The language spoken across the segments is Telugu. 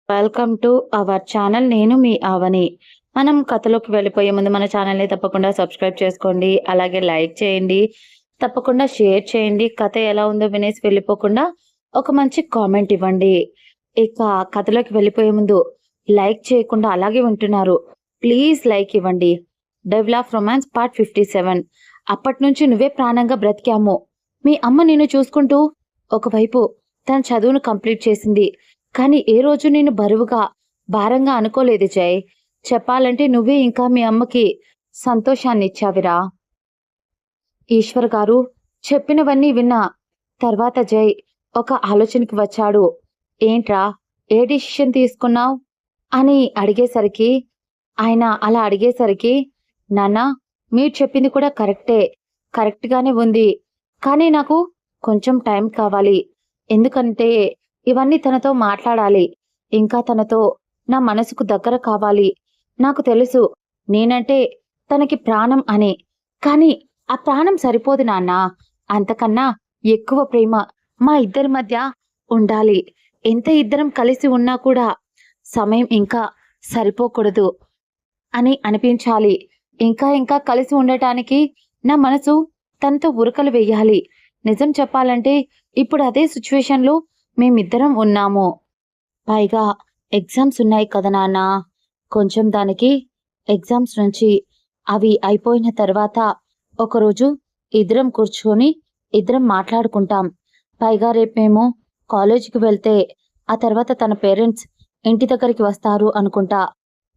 Welcome to our channel. నేను మీ ఆవని. మనం కథలోకి వెళ్ళిపోయే ముందు మన ఛానల్ని తప్పకుండా సబ్స్క్రైబ్ చేసుకోండి. అలాగే లైక్ చేయండి. తప్పకుండా షేర్ చేయండి. కథ ఎలా ఉందో వినేసి వెళ్ళిపోకుండా ఒక మంచి కామెంట్ ఇవ్వండి. ఇక కథలోకి వెళ్ళిపోయే ముందు లైక్ చేయకుండా అలాగే ఉంటున్నారు. ప్లీజ్ లైక్ ఇవ్వండి. Devil of romance part 57. అప్పటి నుంచి నువ్వే ప్రాణంగా బ్రతికాము. మీ అమ్మ నిన్ను చూసుకుంటూ ఒకవైపు తన చదువును కంప్లీట్ చేసింది. కానీ ఏ రోజు నేను బరువుగా భారంగా అనుకోలేదు జై. చెప్పాలంటే నువ్వే ఇంకా మీ అమ్మకి సంతోషాన్ని ఇచ్చావిరా. ఈశ్వర్ గారు చెప్పినవన్నీ విన్నా తర్వాత జై ఒక ఆలోచనకి వచ్చాడు. ఏంట్రా, ఏ డిసిషన్ తీసుకున్నావు అని అడిగేసరికి ఆయన అలా అడిగేసరికి, నాన్న మీరు చెప్పింది కూడా కరెక్ట్గానే ఉంది. కానీ నాకు కొంచెం టైం కావాలి. ఎందుకంటే ఇవన్నీ తనతో మాట్లాడాలి. ఇంకా తనతో నా మనసుకు దగ్గర కావాలి. నాకు తెలుసు నేనంటే తనకి ప్రాణం అని. కానీ ఆ ప్రాణం సరిపోదు నాన్న. అంతకన్నా ఎక్కువ ప్రేమ మా ఇద్దరి మధ్య ఉండాలి. ఎంత ఇద్దరం కలిసి ఉన్నా కూడా సమయం ఇంకా సరిపోకూడదు అని అనిపించాలి. ఇంకా ఇంకా కలిసి ఉండటానికి నా మనసు తనతో ఉరకలు వెయ్యాలి. నిజం చెప్పాలంటే ఇప్పుడు అదే సిచ్యువేషన్లో మేమిద్దరం ఉన్నాము. పైగా ఎగ్జామ్స్ ఉన్నాయి కదా నాన్న. కొంచెం దానికి ఎగ్జామ్స్ నుంచి అవి అయిపోయిన తర్వాత ఒకరోజు ఇద్దరం కూర్చొని ఇద్దరం మాట్లాడుకుంటాం. పైగా రేపు మేము కాలేజీకి వెళ్తే ఆ తర్వాత తన పేరెంట్స్ ఇంటి దగ్గరికి వస్తారు అనుకుంటా.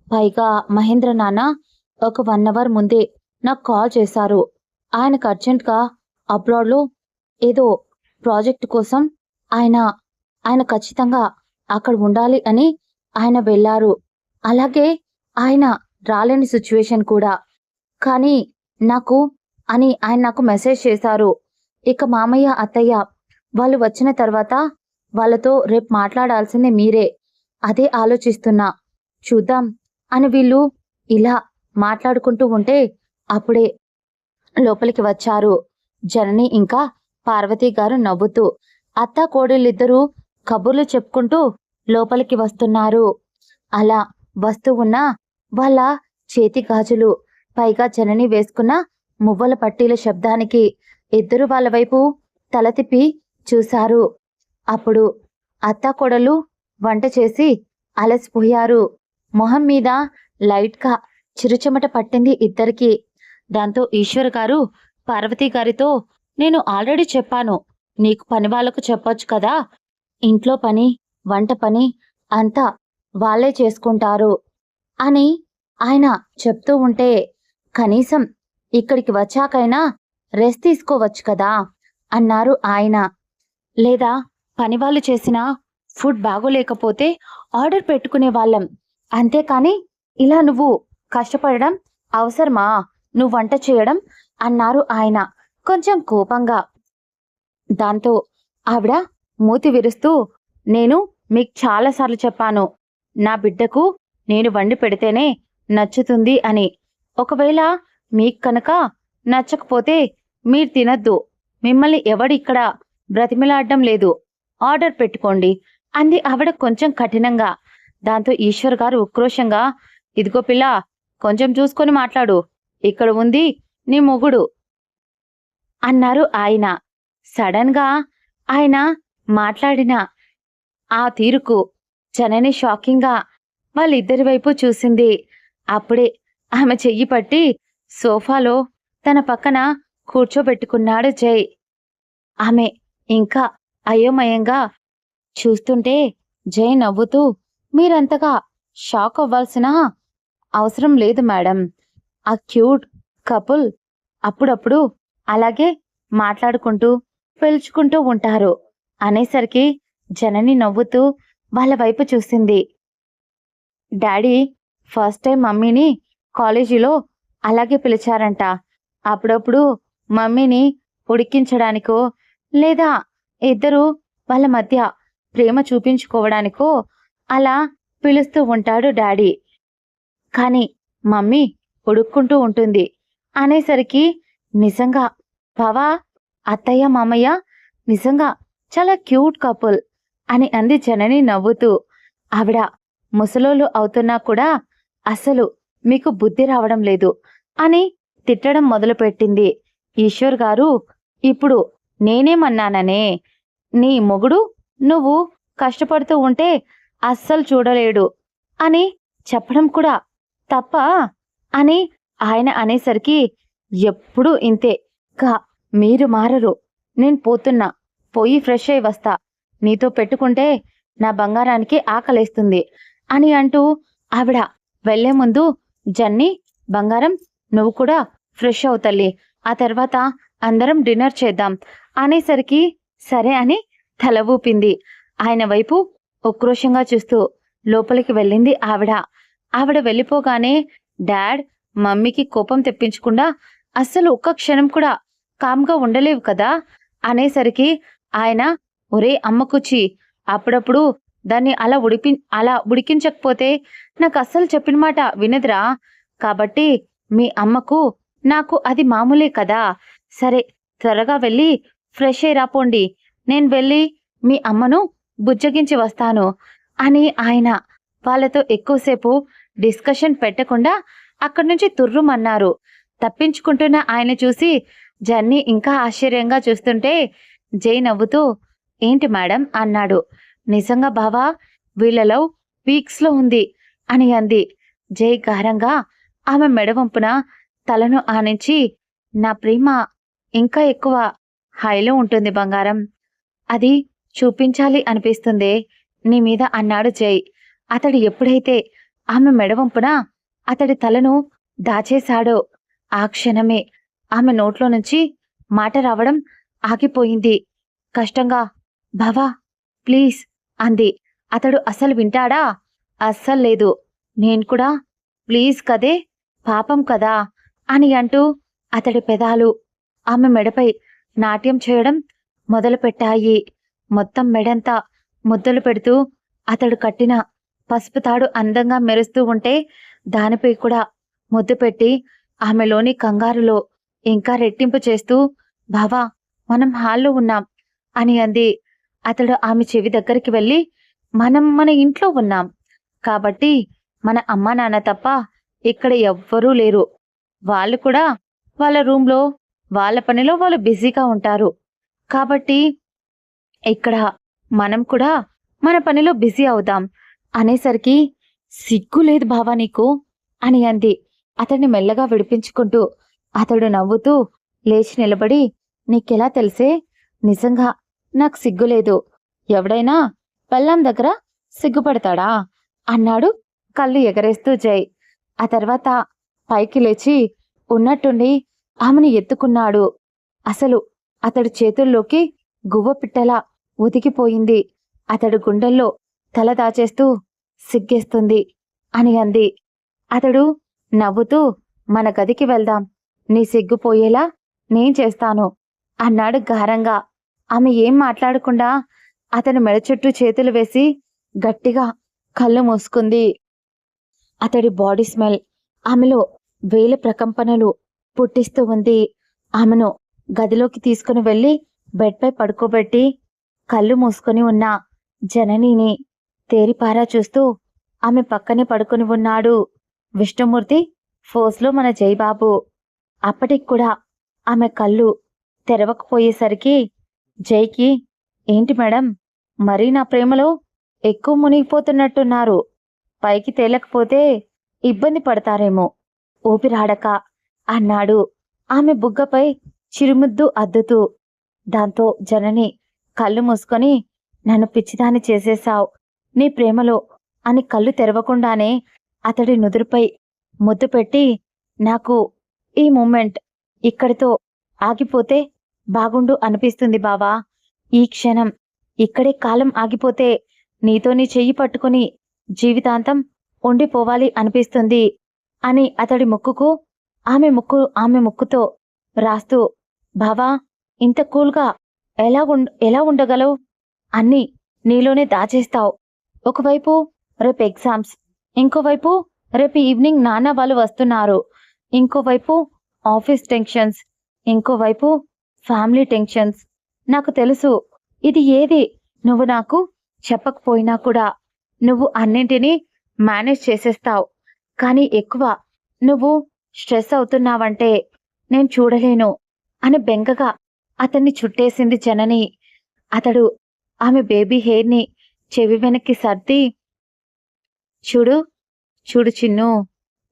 పైగా మహేంద్ర నాన్న ఒక 1 అవర్ ముందే నాకు కాల్ చేశారు. ఆయనకు అర్జెంట్గా అబ్రాడ్లో ఏదో ప్రాజెక్ట్ కోసం ఆయన ఖచ్చితంగా అక్కడ ఉండాలి అని ఆయన వెళ్ళారు. అలాగే ఆయన రాలేని సిచ్యువేషన్ కూడా. కానీ ఆయన నాకు మెసేజ్ చేశారు. ఇక మామయ్య అత్తయ్య వాళ్ళు వచ్చిన తర్వాత వాళ్ళతో రేపు మాట్లాడాల్సిందే మీరే. అదే ఆలోచిస్తున్నా. చూద్దాం అని వీళ్ళు ఇలా మాట్లాడుకుంటూ ఉంటే అప్పుడే లోపలికి వచ్చారు జనని ఇంకా పార్వతి గారు నవ్వుతూ. అత్త కోడలిద్దరూ కబుర్లు చెప్పుకుంటూ లోపలికి వస్తున్నారు. అలా వస్తూ ఉన్న వాళ్ళ చేతి గాజులు, పైగా జనని వేసుకున్న మువ్వల పట్టీల శబ్దానికి ఇద్దరు వాళ్ళ వైపు తల తిప్పి చూశారు. అప్పుడు అత్తాకోడలు వంట చేసి అలసిపోయారు. మొహం మీద లైట్గా చిరుచెమట పట్టింది ఇద్దరికి. దాంతో ఈశ్వర్ గారు పార్వతి గారితో, నేను ఆల్రెడీ చెప్పాను, నీకు పని వాళ్ళకు చెప్పొచ్చు కదా, ఇంట్లో పని వంట పని అంతా వాళ్ళే చేసుకుంటారు అని ఆయన చెప్తూ ఉంటే, కనీసం ఇక్కడికి వచ్చాకైనా రెస్ట్ తీసుకోవచ్చు కదా అన్నారు ఆయన. లేదా పనివాళ్ళు చేసిన ఫుడ్ బాగోలేకపోతే ఆర్డర్ పెట్టుకునే వాళ్ళం. అంతేకాని ఇలా నువ్వు కష్టపడడం అవసరమా, నువ్వు వంట చేయడం అన్నారు ఆయన కొంచెం కోపంగా. దాంతో ఆవిడ మూతి విరుస్తూ, నేను మీకు చాలాసార్లు చెప్పాను, నా బిడ్డకు నేను వండి పెడితేనే నచ్చుతుంది అని. ఒకవేళ మీకు కనుక నచ్చకపోతే మీరు తినద్దు. మిమ్మల్ని ఎవడిక్కడ బ్రతిమిలాడడం లేదు. ఆర్డర్ పెట్టుకోండి అంది ఆవిడ కొంచెం కఠినంగా. దాంతో ఈశ్వర్ గారు ఉక్రోషంగా, ఇదిగో పిల్ల, కొంచెం చూసుకొని మాట్లాడు, ఇక్కడ ఉంది నీ మొగుడు అన్నారు ఆయన. సడన్ గా ఆయన మాట్లాడిన ఆ తీరుకు జనని షాకింగ్ గా వాళ్ళిద్దరి వైపు చూసింది. అప్పుడే ఆమె చెయ్యి పట్టి సోఫాలో తన పక్కన కూర్చోబెట్టుకున్నాడు జై. ఆమె ఇంకా అయోమయంగా చూస్తుంటే జై నవ్వుతూ, మీరంతగా షాక్ అవ్వాల్సిన అవసరం లేదు మేడం. ఆ క్యూట్ కపుల్ అప్పుడప్పుడు అలాగే మాట్లాడుకుంటూ పిలుచుకుంటూ ఉంటారు అనేసరికి జనని నవ్వుతూ వాళ్ళ వైపు చూసింది. డాడీ ఫస్ట్ టైం మమ్మీని కాలేజీలో అలాగే పిలిచారంట. అప్పుడప్పుడు మమ్మీని ఉడికించడానికో లేదా ఇద్దరు వాళ్ళ మధ్య ప్రేమ చూపించుకోవడానికో అలా పిలుస్తూ ఉంటాడు డాడీ. కానీ మమ్మీ ఉడుక్కుంటూ ఉంటుంది అనేసరికి, నిజంగా బావా, అత్తయ్య మామయ్య నిజంగా చాలా క్యూట్ కపుల్ అని అంది జనని నవ్వుతూ. ఆవిడ ముసలోళ్ళు అవుతున్నా కూడా అసలు మీకు బుద్ధి రావడం లేదు అని తిట్టడం మొదలుపెట్టింది. ఈశ్వర్ గారు, ఇప్పుడు నేనేమన్నాననే? నీ మొగుడు నువ్వు కష్టపడుతూ ఉంటే అస్సలు చూడలేడు అని చెప్పడం కూడా తప్ప అని ఆయన అనేసరికి, ఎప్పుడూ ఇంతే కా మీరు మారరు. నేను పోతున్నా, పోయి ఫ్రెష్ అయి వస్తా. నీతో పెట్టుకుంటే నా బంగారానికి ఆకలేస్తుంది అని అంటూ ఆవిడ వెళ్లే ముందు, జన్ని బంగారం, నువ్వు కూడా ఫ్రెష్ అవు తల్లి, ఆ తర్వాత అందరం డిన్నర్ చేద్దాం అనేసరికి సరే అని తల ఊపింది. ఆయన వైపు ఉక్రోషంగా చూస్తూ లోపలికి వెళ్ళింది ఆవిడ. ఆవిడ వెళ్ళిపోగానే, డాడ్, మమ్మీకి కోపం తెప్పించకుండా అస్సలు ఒక్క క్షణం కూడా కామ్గా ఉండలేవు కదా అనేసరికి ఆయన, ఒరే అమ్మకుచ్చి, అప్పుడప్పుడు దాన్ని అలా ఉడికించకపోతే నాకు అస్సలు చెప్పిన మాట వినదురా. కాబట్టి మీ అమ్మకు నాకు అది మామూలే కదా. సరే, త్వరగా వెళ్ళి ఫ్రెష్ అయి రాపోండి, నేను వెళ్ళి మీ అమ్మను బుజ్జగించి వస్తాను అని ఆయన వాళ్ళతో ఎక్కువసేపు డిస్కషన్ పెట్టకుండా అక్కడి నుంచి తుర్రుమన్నారు. తప్పించుకుంటున్న ఆయన చూసి జన్ని ఇంకా ఆశ్చర్యంగా చూస్తుంటే జై నవ్వుతూ, ఏంటి మేడం అన్నాడు. నిజంగా బావా, వీళ్ళ లవ్ వీక్స్లో ఉంది అని అంది. జై గారంగా ఆమె మెడవంపున తలను ఆనించి, నా ప్రేమ ఇంకా ఎక్కువ హైలో ఉంటుంది బంగారం, అది చూపించాలి అనిపిస్తుందే నీ మీద అన్నాడు జై. అతడు ఎప్పుడైతే ఆమె మెడవంపున అతడి తలను దాచేశాడో ఆ క్షణమే ఆమె నోట్లో నుంచి మాట రావడం ఆగిపోయింది. కష్టంగా, బావా ప్లీజ్ అంది. అతడు అసలు వింటాడా? అస్సలు లేదు. నేను కూడా ప్లీజ్ కదే, పాపం కదా అని అంటూ అతడి పెదాలు ఆమె మెడపై నాట్యం చేయడం మొదలుపెట్టాయి. మొత్తం మెడంతా ముద్దలు పెడుతూ అతడు కట్టిన పసుపు తాడు అందంగా మెరుస్తూ ఉంటే దానిపై కూడా ముద్దు పెట్టి ఆమెలోని కంగారులో ఇంకా రెట్టింపు చేస్తూ, బావా మనం హాల్లో ఉన్నాం అని అంది. అతడు ఆమె చెవి దగ్గరికి వెళ్ళి, మనం మన ఇంట్లో ఉన్నాం కాబట్టి మన అమ్మా నాన్న తప్ప ఇక్కడ ఎవ్వరూ లేరు. వాళ్ళు కూడా వాళ్ళ రూమ్లో వాళ్ళ పనిలో వాళ్ళు బిజీగా ఉంటారు. కాబట్టి ఇక్కడ మనం కూడా మన పనిలో బిజీ అవుదాం అనేసరికి, సిగ్గు లేదు బావా నీకు అని అంది అతన్ని మెల్లగా విడిపించుకుంటూ. అతడు నవ్వుతూ లేచి నిలబడి, నీకెలా తెలిసే? నిజంగా నాకు సిగ్గులేదు. ఎవడైనా పెళ్ళాం దగ్గర సిగ్గుపడతాడా అన్నాడు కళ్ళు ఎగరేస్తూ జై. ఆ తర్వాత పైకి లేచి ఉన్నట్టుండి ఆమెను ఎత్తుకున్నాడు. అసలు అతడి చేతుల్లోకి గువ్వ పిట్టలా ఉతికిపోయింది. అతడు గుండెల్లో తల దాచేస్తూ, సిగ్గేస్తుంది అని అంది. అతడు నవ్వుతూ, మన గదికి వెళ్దాం, నీ సిగ్గుపోయేలా నేను చేస్తాను అన్నాడు గారంగా. ఆమె ఏం మాట్లాడకుండా అతని మెడ చుట్టూ చేతులు వేసి గట్టిగా కళ్ళు మూసుకుంది. అతడి బాడీ స్మెల్ ఆమెలో వేల ప్రకంపనలు పుట్టిస్తూ ఉంది. ఆమెను గదిలోకి తీసుకుని వెళ్ళి బెడ్పై పడుకోబెట్టి కళ్ళు మూసుకొని ఉన్న జననిని తేరిపారా చూస్తూ ఆమె పక్కనే పడుకుని ఉన్నాడు విష్ణుమూర్తి, ఫోర్స్లో మన జైబాబు. అప్పటికి కూడా ఆమె కళ్ళు తెరవకపోయేసరికి జైకి, ఏంటి మేడం, మరీ నా ప్రేమలో ఎక్కువ మునిగిపోతున్నట్టున్నారు, పైకి తేలకపోతే ఇబ్బంది పడతారేమో, ఊపిరాడక అన్నాడు ఆమె బుగ్గపై చిరుముద్దు అద్దుతూ. దాంతో జనని కళ్ళు మూసుకొని, నన్ను పిచ్చిదాన్ని చేసేశావు నీ ప్రేమలో అని కళ్ళు తెరవకుండానే అతడి నుదురుపై ముద్దు పెట్టి, నాకు ఈ మూమెంట్ ఇక్కడితో ఆగిపోతే బాగుండు అనిపిస్తుంది బావా. ఈ క్షణం ఇక్కడే కాలం ఆగిపోతే నీతో నీ చెయ్యి పట్టుకుని జీవితాంతం ఉండిపోవాలి అనిపిస్తుంది అని అతడి ముక్కుకు ఆమె ముక్కుతో రాస్తూ, బావా ఇంత కూల్గా ఎలా ఉండగలవు? అన్నీ నీలోనే దాచేస్తావు. ఒకవైపు రేపు ఎగ్జామ్స్, ఇంకోవైపు రేపు ఈవినింగ్ నాన్న వాళ్ళు వస్తున్నారు, ఇంకోవైపు ఆఫీస్ టెన్షన్స్, ఇంకోవైపు ఫ్యామిలీ టెన్షన్స్. నాకు తెలుసు, ఇది ఏది నువ్వు నాకు చెప్పకపోయినా కూడా నువ్వు అన్నింటినీ మేనేజ్ చేసేస్తావు. కానీ ఎక్కువ నువ్వు స్ట్రెస్ అవుతున్నావంటే నేను చూడలేను అని బెంగగా అతన్ని చుట్టేసింది జనని. అతడు ఆమె బేబీ హెయిర్‌ని చెవి వెనక్కి సర్ది, చూడు, చూడు చిన్నూ,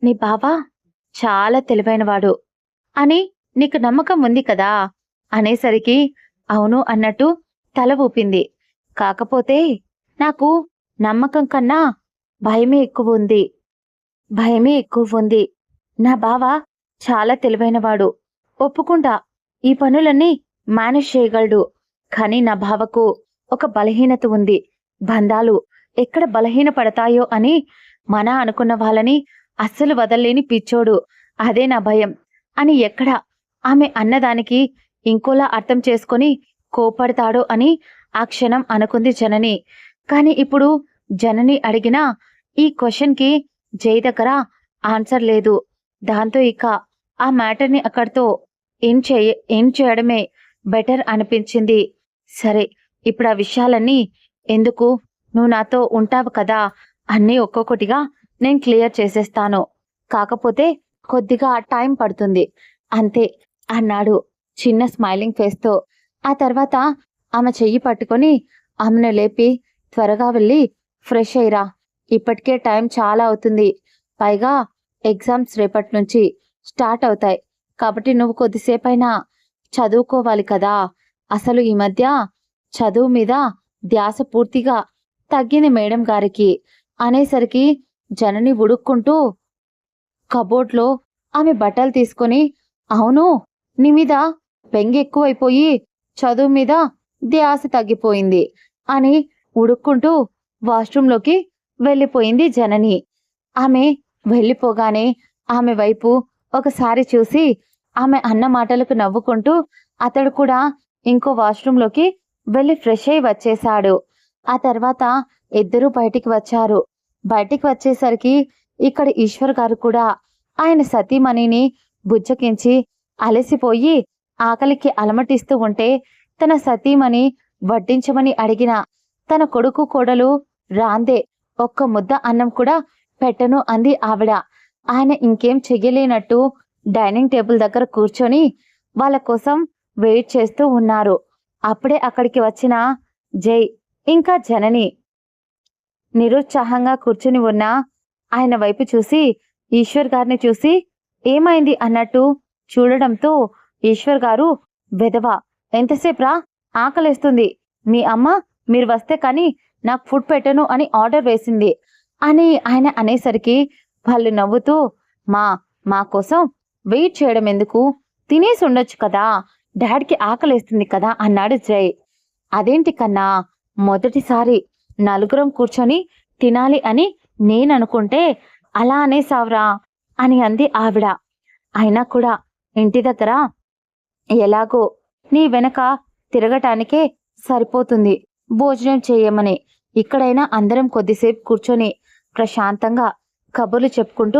నీ బావ చాలా తెలివైనవాడు అని నీకు నమ్మకం ఉంది కదా అనేసరికి అవును అన్నట్టు తల ఊపింది. కాకపోతే నాకు నమ్మకం కన్నా భయమే ఎక్కువుంది. భయమే ఎక్కువుంది. నా బావ చాలా తెలివైనవాడు. ఒప్పుకుంటా. ఈ పనులన్నీ మేనేజ్ చేయగలడు. కానీ నా బావకు ఒక బలహీనత ఉంది. బంధాలు ఎక్కడ బలహీన పడతాయో అని మన అనుకున్న వాళ్ళని అస్సలు వదల్లేని పిచ్చోడు. అదే నా భయం అని ఎక్కడ ఆమె అన్నదానికి ఇంకోలా అర్థం చేసుకొని కోపడతాడో అని ఆ క్షణం అనుకుంది జనని. కాని ఇప్పుడు జనని అడిగిన ఈ క్వశ్చన్‌కి జై దగ్గర ఆన్సర్ లేదు. దాంతో ఇక ఆ మ్యాటర్‌ని అక్కడితో ఎండ్ చేయడమే బెటర్ అనిపించింది. సరే, ఇప్పుడు ఆ విషయాలన్నీ ఎందుకు? నువ్వు నాతో ఉంటావు కదా! అన్నీ ఒక్కొక్కటిగా నేను క్లియర్ చేసేస్తాను. కాకపోతే కొద్దిగా టైం పడుతుంది అంతే అన్నాడు చిన్న స్మైలింగ్ ఫేస్‌తో. ఆ తర్వాత ఆమె చెయ్యి పట్టుకొని ఆమెను లేపి, త్వరగా వెళ్ళి ఫ్రెష్ అయ్యిరా. ఇప్పటికే టైం చాలా అవుతుంది. పైగా ఎగ్జామ్స్ రేపటి నుంచి స్టార్ట్ అవుతాయి. కాబట్టి నువ్వు కొద్దిసేపైనా చదువుకోవాలి కదా! అసలు ఈ మధ్య చదువు మీద ధ్యాస పూర్తిగా తగ్గింది మేడం గారికి అనేసరికి జనని ఉడుక్కుంటూ కబోర్డ్‌లో ఆమె బట్టలు తీసుకొని, అవును, నీ మీద బెంగెక్కువైపోయి చదువు మీద ధ్యాస తగ్గిపోయింది అని ఉడుక్కుంటూ వాష్‌రూమ్‌లోకి వెళ్ళిపోయింది జనని. ఆమె వెళ్ళిపోగానే ఆమె వైపు ఒకసారి చూసి ఆమె అన్న మాటలకు నవ్వుకుంటూ అతడు కూడా ఇంకో వాష్‌రూమ్‌లోకి వెళ్ళి ఫ్రెష్ అయ్యి వచ్చేశాడు. ఆ తర్వాత ఇద్దరూ బయటికి వచ్చారు. బయటికి వచ్చేసరికి ఇక్కడ ఈశ్వర్ గారు కూడా ఆయన సతీమణిని బుజ్జగించి అలసిపోయి ఆకలికి అలమటిస్తూ ఉంటే తన సతీమణి వడ్డించమని అడిగిన తన కొడుకు కోడలు రాందే ఒక్క ముద్ద అన్నం కూడా పెట్టను అంది ఆవిడ. ఆయన ఇంకేం చెయ్యలేనట్టు డైనింగ్ టేబుల్ దగ్గర కూర్చొని వాళ్ళ కోసం వెయిట్ చేస్తూ ఉన్నారు. అప్పుడే అక్కడికి వచ్చిన జై ఇంకా జనని నిరుత్సాహంగా కూర్చుని ఉన్న ఆయన వైపు చూసి ఈశ్వర్ గారిని చూసి ఏమైంది అన్నట్టు చూడడంతో ఈశ్వర్ గారు, వెధవ, ఎంతసేపురా, ఆకలేస్తుంది. మీ అమ్మ మీరు వస్తే కానీ నాకు ఫుడ్ పెట్టను అని ఆర్డర్ వేసింది అని ఆయన అనేసరికి వాళ్ళు నవ్వుతూ, మా కోసం వెయిట్ చేయడం ఎందుకు, తినేసి ఉండొచ్చు కదా, డాడ్కి ఆకలేస్తుంది కదా అన్నాడు జై. అదేంటి కన్నా, మొదటిసారి నలుగురం కూర్చొని తినాలి అని నేననుకుంటే అలా అనేసావురా అని అంది ఆవిడ. అయినా కూడా ఇంటి దగ్గర ఎలాగో నీ వెనక తిరగటానికే సరిపోతుంది భోజనం చేయమని. ఇక్కడైనా అందరం కొద్దిసేపు కూర్చొని ప్రశాంతంగా కబుర్లు చెప్పుకుంటూ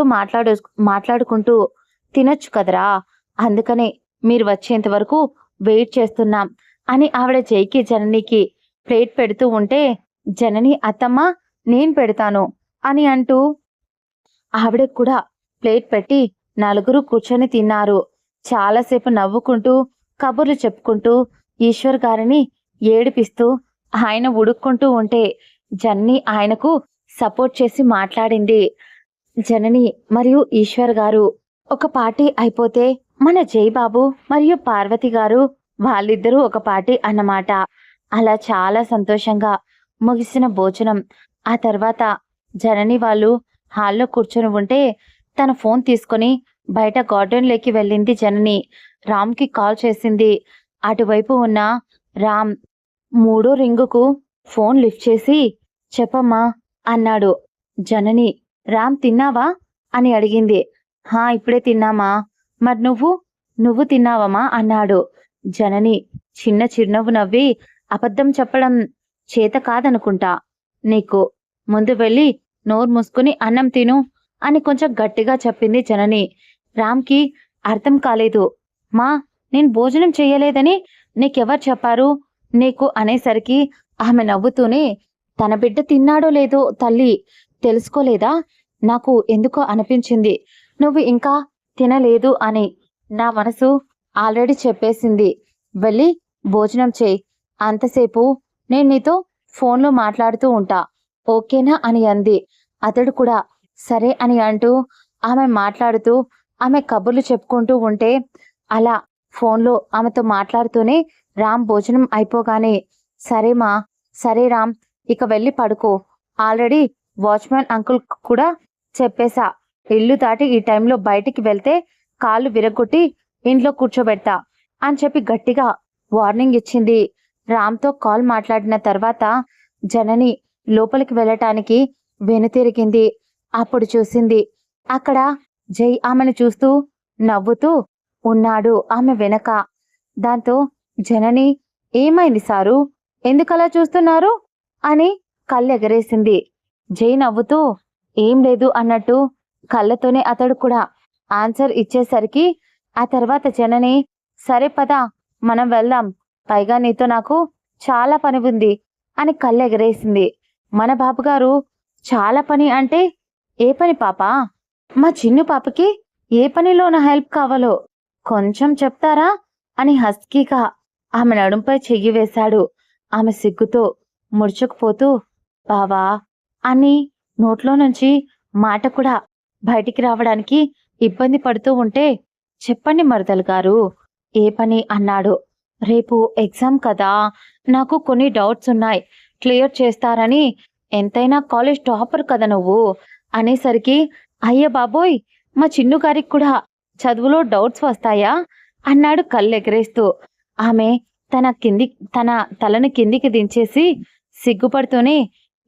మాట్లాడుకుంటూ తినొచ్చు కదరా, అందుకనే మీరు వచ్చేంత వరకు వెయిట్ చేస్తున్నాం అని ఆవిడ జైకి జననికి ప్లేట్ పెడుతూ ఉంటే, జనని అత్తమ్మ నేను పెడతాను అని అంటూ ఆవిడకు కూడా ప్లేట్ పెట్టి నలుగురు కూర్చొని తిన్నారు. చాలాసేపు నవ్వుకుంటూ కబుర్లు చెప్పుకుంటూ ఈశ్వర్ గారిని ఏడిపిస్తూ ఆయన ఉడుక్కుంటూ ఉంటే జనని ఆయనకు సపోర్ట్ చేసి మాట్లాడింది. జనని మరియు ఈశ్వర్ గారు ఒక పార్టీ అయిపోతే మన జైబాబు మరియు పార్వతి గారు వాళ్ళిద్దరూ ఒక పార్టీ అన్నమాట. అలా చాలా సంతోషంగా ముగిసిన భోజనం. ఆ తర్వాత జనని వాళ్ళు హాల్లో కూర్చొని ఉంటే తన ఫోన్ తీసుకొని బయట గార్డెన్లోకి వెళ్ళింది జనని. రామ్కి కాల్ చేసింది. అటువైపు ఉన్న రామ్ మూడో రింగుకు ఫోన్ లిఫ్ట్ చేసి, చెప్పమ్మా అన్నాడు. జనని, రామ్ తిన్నావా అని అడిగింది. హా, ఇప్పుడే తిన్నామా. మరి నువ్వు తిన్నావమ్మా అన్నాడు. జనని చిన్న చిరునవ్వు నవ్వి, అబద్ధం చెప్పడం చేత కాదనుకుంటా నీకు, ముందు వెళ్ళి నోరు మూసుకుని అన్నం తిను అని కొంచెం గట్టిగా చెప్పింది జనని. రామ్కి అర్థం కాలేదు. మా, నేను భోజనం చెయ్యలేదని నీకెవరు చెప్పారు నీకు అనేసరికి ఆమె నవ్వుతూనే, తన బిడ్డ తిన్నాడో లేదో తల్లి, తెలుసుకోలేదా? నాకు ఎందుకో అనిపించింది నువ్వు ఇంకా తినలేదు అని. నా మనసు ఆల్రెడీ చెప్పేసింది. వెళ్ళి భోజనం చెయ్యి. అంతసేపు నేను నీతో ఫోన్లో మాట్లాడుతూ ఉంటా. ఓకేనా అని అంది. అతడు కూడా సరే అని అంటూ ఆమె మాట్లాడుతూ ఆమె కబుర్లు చెప్పుకుంటూ ఉంటే అలా ఫోన్లో ఆమెతో మాట్లాడుతూనే రామ్ భోజనం అయిపోగానే సరే మా, సరే రామ్, ఇక వెళ్ళి పడుకో. ఆల్రెడీ వాచ్మెన్ అంకుల్ కూడా చెప్పేశా. ఇల్లు దాటి ఈ టైంలో బయటికి వెళ్తే కాళ్ళు విరగొట్టి ఇంట్లో కూర్చోబెడతా అని చెప్పి గట్టిగా వార్నింగ్ ఇచ్చింది. రామ్తో కాల్ మాట్లాడిన తర్వాత జనని లోపలికి వెళ్ళటానికి వెనుతిరిగింది. అప్పుడు చూసింది అక్కడ జై ఆమెను చూస్తూ నవ్వుతూ ఉన్నాడు ఆమె వెనక. దాంతో జనని ఏమైంది సారు, ఎందుకలా చూస్తున్నారు అని కళ్ళెగరేసింది. జై నవ్వుతూ ఏం లేదు అన్నట్టు కళ్ళతోనే అతడు కూడా ఆన్సర్ ఇచ్చేసరికి ఆ తర్వాత జనని సరే పద మనం వెళ్దాం, పైగా నీతో నాకు చాలా పని ఉంది అని కళ్ళెగరేసింది. మన బాబుగారు చాలా పని అంటే ఏ పని పాపా? మా చిన్ను పాపకి ఏ పనిలో నా హెల్ప్ కావాలో కొంచెం చెప్తారా అని హస్కీగా ఆమె నడుంపై చెయ్యి వేశాడు. ఆమె సిగ్గుతో ముడుచుకుపోతూ బావా అని నోట్లో నుంచి మాట కూడా బయటికి రావడానికి ఇబ్బంది పడుతూ ఉంటే చెప్పండి మరదలు గారు ఏ పని అన్నాడు. రేపు ఎగ్జామ్ కదా, నాకు కొన్ని డౌట్స్ ఉన్నాయి, క్లియర్ చేస్తారని. ఎంతైనా కాలేజ్ టాపర్ కదా నువ్వు అనేసరికి అయ్య బాబోయ్ మా చిన్ను గారికి కూడా చదువులో డౌట్స్ వస్తాయా అన్నాడు కళ్ళెగరేస్తూ. ఆమె తన తలను కిందికి దించేసి సిగ్గుపడుతూనే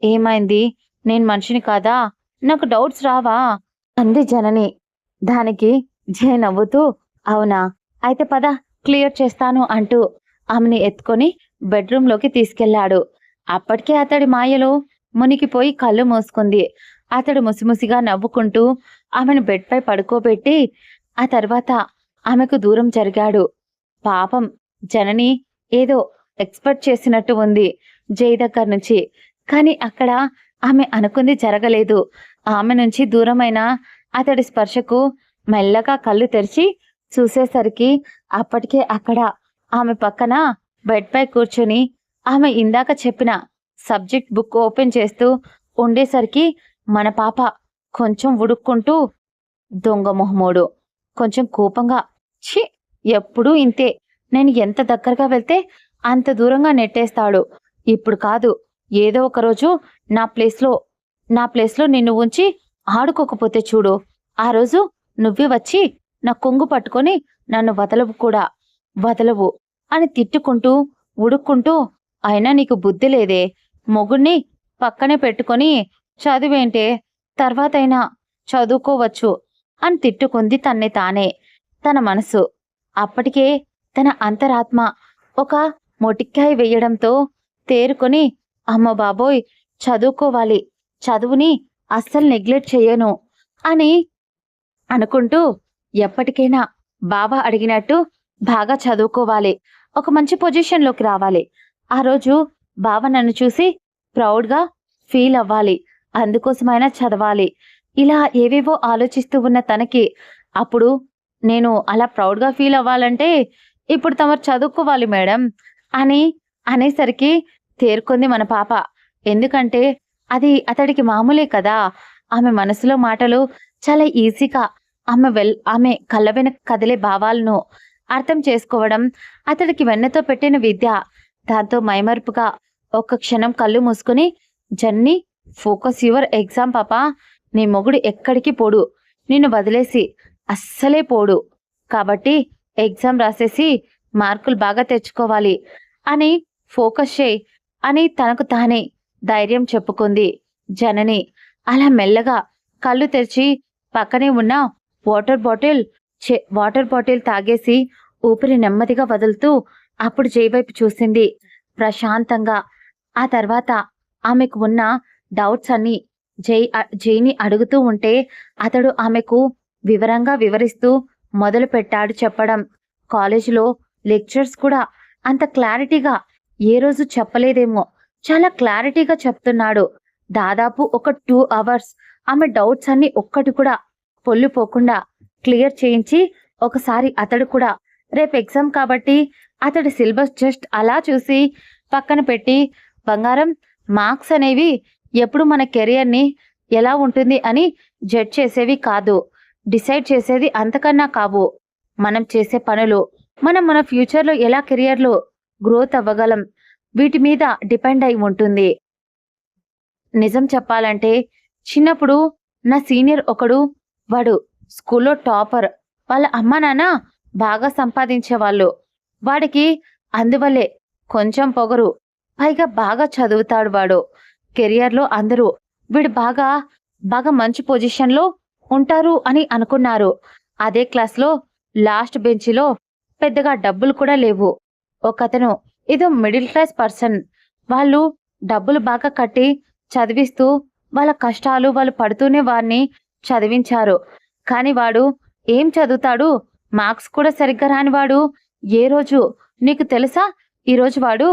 ఏమైంది, నేను మనిషిని కాదా, నాకు డౌట్స్ రావా అంది జనని. దానికి జయ నవ్వుతూ అవునా, అయితే పద క్లియర్ చేస్తాను అంటూ ఆమెని ఎత్తుకొని బెడ్రూంలోకి తీసుకెళ్లాడు. అప్పటికే అతడి మాయలో మునిగిపోయి కళ్ళు మూసుకుంది. అతడు ముసిముసిగా నవ్వుకుంటూ ఆమెను బెడ్పై పడుకోబెట్టి ఆ తర్వాత ఆమెకు దూరం జరిగాడు. పాపం జనని ఏదో ఎక్స్పెక్ట్ చేసినట్టు ఉంది జై దగ్గర నుంచి, కానీ అక్కడ ఆమె అనుకుంది జరగలేదు. ఆమె నుంచి దూరమైన అతడి స్పర్శకు మెల్లగా కళ్ళు తెరిచి చూసేసరికి అప్పటికే అక్కడ ఆమె పక్కన బెడ్పై కూర్చుని ఆమె ఇందాక చెప్పిన సబ్జెక్ట్ బుక్ ఓపెన్ చేస్తూ ఉండేసరికి మన పాప కొంచెం ఉడుక్కుంటూ దొంగ మొహమోడు కొంచెం కోపంగా ఛీ ఎప్పుడూ ఇంతే, నేను ఎంత దగ్గరగా వెళ్తే అంత దూరంగా నెట్టేస్తాడు. ఇప్పుడు కాదు, ఏదో ఒక రోజు నా ప్లేస్లో నిన్ను ఉంచి ఆడుకోకపోతే చూడు, ఆ రోజు నువ్వే వచ్చి నా కొంగు పట్టుకొని నన్ను వదలవు అని తిట్టుకుంటూ ఉడుక్కుంటూ అయినా నీకు బుద్ధి లేదే, మొగుణ్ణి పక్కనే పెట్టుకొని చదివేంటే, తర్వాతైనా చదువుకోవచ్చు అని తిట్టుకుంది తన్నే తానే. తన మనసు అప్పటికే తన అంతరాత్మ ఒక మొటిక్కాయ వేయడంతో తేరుకొని అమ్మ బాబోయ్ చదువుకోవాలి, చదువుని అస్సలు నెగ్లెక్ట్ చేయను అని అనుకుంటూ ఎప్పటికైనా బాబా అడిగినట్టు బాగా చదువుకోవాలి, ఒక మంచి పొజిషన్లోకి రావాలి, ఆ రోజు బావ నన్ను చూసి ప్రౌడ్గా ఫీల్ అవ్వాలి, అందుకోసమైనా చదవాలి, ఇలా ఏవేవో ఆలోచిస్తూ ఉన్న తనకి అప్పుడు నేను అలా ప్రౌడ్గా ఫీల్ అవ్వాలంటే ఇప్పుడు తమరు చదువుకోవాలి మేడం అని అనేసరికి తేరుకుంది మన పాప. ఎందుకంటే అది అతడికి మామూలే కదా. ఆమె మనసులో మాటలు చాలా ఈజీగా ఆమె కళ్ళ వెనక కదిలే భావాలను అర్థం చేసుకోవడం అతడికి వెన్నతో పెట్టిన విద్య. దాంతో మైమరుపుగా ఒక్క క్షణం కళ్ళు మూసుకుని జన్ని ఫోకస్ యువర్ ఎగ్జామ్ పాపా, నీ మొగుడు ఎక్కడికి పోడు, నిన్ను వదిలేసి అస్సలే పోడు, కాబట్టి ఎగ్జామ్ రాసేసి మార్కులు బాగా తెచ్చుకోవాలి అని ఫోకస్ చేయి అని తనకు తానే ధైర్యం చెప్పుకుంది జనని. అలా మెల్లగా కళ్ళు తెరిచి పక్కనే ఉన్న వాటర్ బాటిల్ తాగేసి ఊపిరి నెమ్మదిగా వదులుతూ అప్పుడు జై వైపు చూసింది ప్రశాంతంగా. ఆ తర్వాత ఆమెకు ఉన్న డౌట్స్ అన్ని జైని అడుగుతూ ఉంటే అతడు ఆమెకు వివరంగా వివరిస్తూ మొదలు పెట్టాడు చెప్పడం. కాలేజీలో లెక్చర్స్ కూడా అంత క్లారిటీగా ఏ రోజు చెప్పలేదేమో, చాలా క్లారిటీగా చెప్తున్నాడు. దాదాపు ఒక 2 అవర్స్ ఆమె డౌట్స్ అన్ని ఒక్కటి కూడా పొల్లిపోకుండా క్లియర్ చేయించి ఒకసారి అతడు కూడా రేపు ఎగ్జామ్ కాబట్టి అతడి సిలబస్ జస్ట్ అలా చూసి పక్కన పెట్టి, బంగారం, మార్క్స్ అనేవి ఎప్పుడు మన కెరియర్ని ఎలా ఉంటుంది అని జడ్జ్ చేసేవి కాదు, డిసైడ్ చేసేది అంతకన్నా కావు. మనం చేసే పనులు, మనం మన ఫ్యూచర్లో ఎలా కెరియర్లో గ్రోత్ అవ్వగలం, వీటి మీద డిపెండ్ అయి ఉంటుంది. నిజం చెప్పాలంటే చిన్నప్పుడు నా సీనియర్ ఒకడు, వాడు స్కూల్లో టాపర్, వాళ్ళ అమ్మ నాన్న బాగా సంపాదించేవాళ్ళు. వాడికి అందువల్లే కొంచెం పొగరు, పైగా బాగా చదువుతాడు వాడు. కెరియర్లో అందరూ వీడు బాగా బాగా మంచి పొజిషన్లో ఉంటారు అని అనుకున్నారు. అదే క్లాస్లో లాస్ట్ బెంచ్లో పెద్దగా డబ్బులు కూడా లేవు. ఒకతను ఏదో మిడిల్ క్లాస్ పర్సన్, వాళ్ళు డబ్బులు బాగా కట్టి చదివిస్తూ వాళ్ళ కష్టాలు వాళ్ళు పడుతూనే వారిని చదివించారు. కానీ వాడు ఏం చదువుతాడు, మార్క్స్ కూడా సరిగ్గా రానివాడు. ఏ రోజు నీకు తెలుసా, ఈరోజు వాడు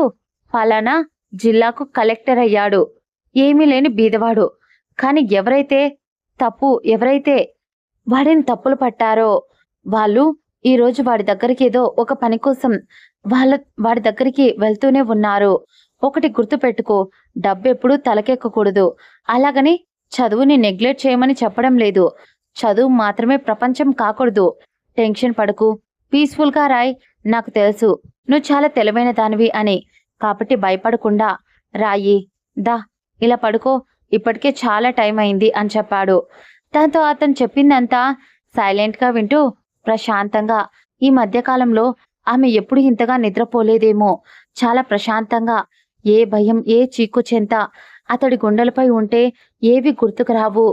ఫలానా జిల్లాకు కలెక్టర్ అయ్యాడు. ఏమీ లేని బీదవాడు. కానీ ఎవరైతే వాడిని తప్పులు పట్టారో వాళ్ళు ఈరోజు వాడి దగ్గరికి ఏదో ఒక పని కోసం వాడి దగ్గరికి వెళ్తూనే ఉన్నారు. ఒకటి గుర్తుపెట్టుకో, డబ్బెప్పుడు తలకెక్కకూడదు. అలాగని చదువుని నెగ్లెక్ట్ చేయమని చెప్పడం లేదు. చదువు మాత్రమే ప్రపంచం కాకూడదు. టెన్షన్ పడకు, పీస్ఫుల్గా రాయ్. నాకు తెలుసు నువ్వు చాలా తెలివైన దానివి అని, కాబట్టి భయపడకుండా రాయి. దా, ఇలా పడుకో, ఇప్పటికే చాలా టైం అయింది అని చెప్పాడు. దాంతో అతను చెప్పిందంతా సైలెంట్గా వింటూ ప్రశాంతంగా, ఈ మధ్యకాలంలో ఆమె ఎప్పుడు ఇంతగా నిద్రపోలేదేమో, చాలా ప్రశాంతంగా, ఏ భయం ఏ చీకు చెంత అతడి గుండెలపై ఉంటే ఏవి గుర్తుకు రావు.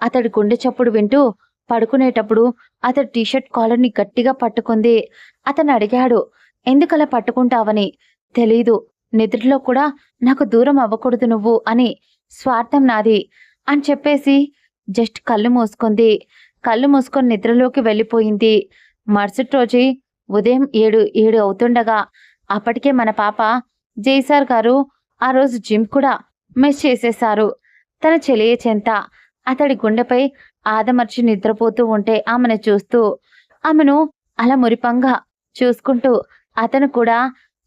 అతడి గుండె చప్పుడు వింటూ పడుకునేటప్పుడు అతడి టీషర్ట్ కాలర్ని గట్టిగా పట్టుకుంది. అతను అడిగాడు, ఎందుకలా పట్టుకుంటావని. తెలీదు, నిద్రలో కూడా నాకు దూరం అవ్వకూడదు నువ్వు అని. స్వార్థం నాది అని చెప్పేసి జస్ట్ కళ్ళు మూసుకుంది. కళ్ళు మూసుకొని నిద్రలోకి వెళ్ళిపోయింది. మరుసటి రోజు ఉదయం 7 అవుతుండగా అప్పటికే మన పాప జైసార్ గారు ఆ రోజు జిమ్ కూడా మిస్ చేసేశారు. తన చెలియ చెంత అతడి గుండెపై ఆదమర్చి నిద్రపోతూ ఉంటే ఆమెను చూస్తూ, ఆమెను అలా మురిపంగా చూసుకుంటూ అతను కూడా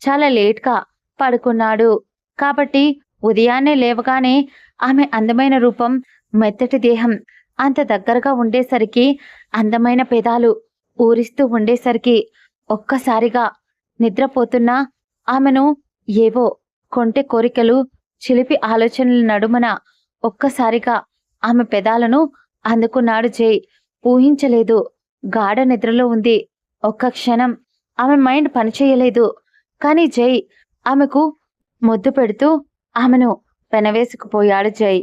చాలా లేట్గా పడుకున్నాడు. కాబట్టి ఉదయాన్నే లేవగానే ఆమె అందమైన రూపం, మెత్తటి దేహం అంత దగ్గరగా ఉండేసరికి, అందమైన పెదాలు ఊరిస్తూ ఉండేసరికి ఒక్కసారిగా నిద్రపోతున్న ఆమెను ఏవో కొంటె కోరికలు, చిలిపి ఆలోచనల నడుమన ఒక్కసారిగా ఆమె పెదాలను అందుకున్నాడు జై. ఊహించలేదు, గాఢ నిద్రలో ఉంది. ఒక్క క్షణం ఆమె మైండ్ పనిచేయలేదు. కానీ జై ఆమెకు ముద్దు పెడుతూ ఆమెను పెనవేసుకుపోయాడు జై.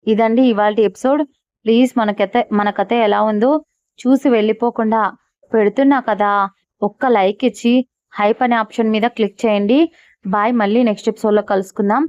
ఇదండి ఇవాల్టి ఎపిసోడ్. ప్లీజ్ మన కథ ఎలా ఉందో చూసి వెళ్ళిపోకుండా, పెడుతున్నా కదా ఒక్క లైక్ ఇచ్చి హైప్ అనే ఆప్షన్ మీద క్లిక్ చేయండి. బాయ్, మళ్ళీ నెక్స్ట్ ఎపిసోడ్లో కలుసుకుందాం.